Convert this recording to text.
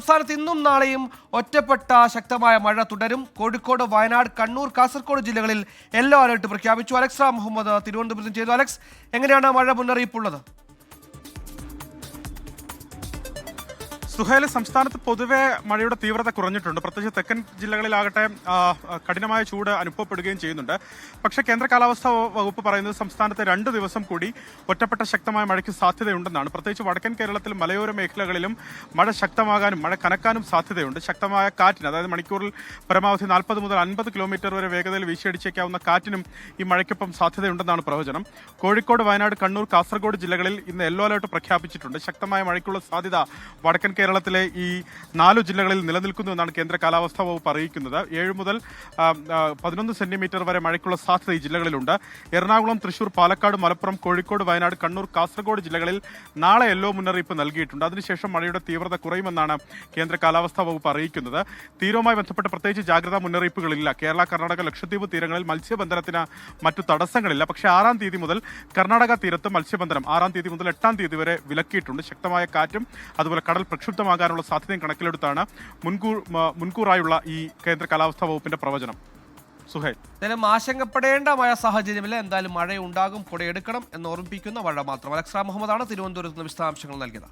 സംസ്ഥാനത്ത് ഇന്നും നാളെയും ഒറ്റപ്പെട്ട ശക്തമായ മഴ തുടരും. കോഴിക്കോട്, വയനാട്, കണ്ണൂർ, കാസർഗോഡ് ജില്ലകളിൽ യെല്ലോ അലർട്ട് പ്രഖ്യാപിച്ചു. അലക്സ് മുഹമ്മദ് തിരുവനന്തപുരത്ത് ചെയ്തു. അലക്സ്, എങ്ങനെയാണ് മഴ മുന്നറിയിപ്പുള്ളത്? സുഹേൽ, സംസ്ഥാനത്ത് പൊതുവെ മഴയുടെ തീവ്രത കുറഞ്ഞിട്ടുണ്ട്. പ്രത്യേകിച്ച് തെക്കൻ ജില്ലകളിലാകട്ടെ കഠിനമായ ചൂട് അനുഭവപ്പെടുകയും ചെയ്യുന്നുണ്ട്. പക്ഷേ കേന്ദ്ര കാലാവസ്ഥാ വകുപ്പ് പറയുന്നത് സംസ്ഥാനത്ത് 2 ദിവസം കൂടി ഒറ്റപ്പെട്ട ശക്തമായ മഴയ്ക്ക് സാധ്യതയുണ്ടെന്നാണ്. പ്രത്യേകിച്ച് വടക്കൻ കേരളത്തിൽ മലയോര മേഖലകളിലും മഴ ശക്തമാകാനും മഴ കനക്കാനും സാധ്യതയുണ്ട്. ശക്തമായ കാറ്റിന്, അതായത് മണിക്കൂറിൽ പരമാവധി 40 മുതൽ 50 കിലോമീറ്റർ വരെ വേഗതയിൽ വീശിയടിച്ചേക്കാവുന്ന കാറ്റിനും ഈ മഴയ്ക്കൊപ്പം സാധ്യതയുണ്ടെന്നാണ് പ്രവചനം. കോഴിക്കോട്, വയനാട്, കണ്ണൂർ, കാസർഗോഡ് ജില്ലകളിൽ ഇന്ന് യെല്ലോ അലർട്ട് പ്രഖ്യാപിച്ചിട്ടുണ്ട്. ശക്തമായ മഴയ്ക്കുള്ള സാധ്യത വടക്കൻ കേരളത്തിലെ ഈ 4 ജില്ലകളിൽ നിലനിൽക്കുന്നുവെന്നാണ് കേന്ദ്ര കാലാവസ്ഥാ വകുപ്പ് അറിയിക്കുന്നത്. 7 മുതൽ 11 സെന്റിമീറ്റർ വരെ മഴയ്ക്കുള്ള സാധ്യത ഈ ജില്ലകളിലുണ്ട്. എറണാകുളം, തൃശൂർ, പാലക്കാട്, മലപ്പുറം, കോഴിക്കോട്, വയനാട്, കണ്ണൂർ, കാസർഗോഡ് ജില്ലകളിൽ നാളെ യെല്ലോ മുന്നറിയിപ്പ് നൽകിയിട്ടുണ്ട്. അതിനുശേഷം മഴയുടെ തീവ്രത കുറയുമെന്നാണ് കേന്ദ്ര കാലാവസ്ഥാ വകുപ്പ് അറിയിക്കുന്നത്. തീരവുമായി ബന്ധപ്പെട്ട് പ്രത്യേകിച്ച് ജാഗ്രതാ മുന്നറിയിപ്പുകളില്ല. കേരള, കർണാടക, ലക്ഷദ്വീപ് തീരങ്ങളിൽ മത്സ്യബന്ധനത്തിന് മറ്റു തടസ്സങ്ങളില്ല. പക്ഷേ 6-ാം തീയതി മുതൽ കർണാടക തീരത്ത് മത്സ്യബന്ധനം 6-ാം തീയതി മുതൽ 8-ാം തീയതി വരെ വിലക്കിയിട്ടുണ്ട്. ശക്തമായ കാറ്റും അതുപോലെ കടൽ പ്രക്ഷുബ്ധമാകാനുള്ള സാധ്യതയും കണക്കിലെടുത്താണ് മുൻകൂറായുള്ള ഈ കേന്ദ്ര കാലാവസ്ഥാ വകുപ്പിന്റെ പ്രവചനം. സുഹേൽ, എന്തായാലും ആശങ്കപ്പെടേണ്ട മഴ സാഹചര്യമില്ല. എന്തായാലും മഴയുണ്ടാകും, കുടയെടുക്കണം എന്ന് ഓർമ്മിപ്പിക്കുന്ന മഴ മാത്രം. അലക്സ് മുഹമ്മദാണ് തിരുവനന്തപുരത്ത് നിന്ന് വിശദാംശങ്ങൾ നൽകിയത്.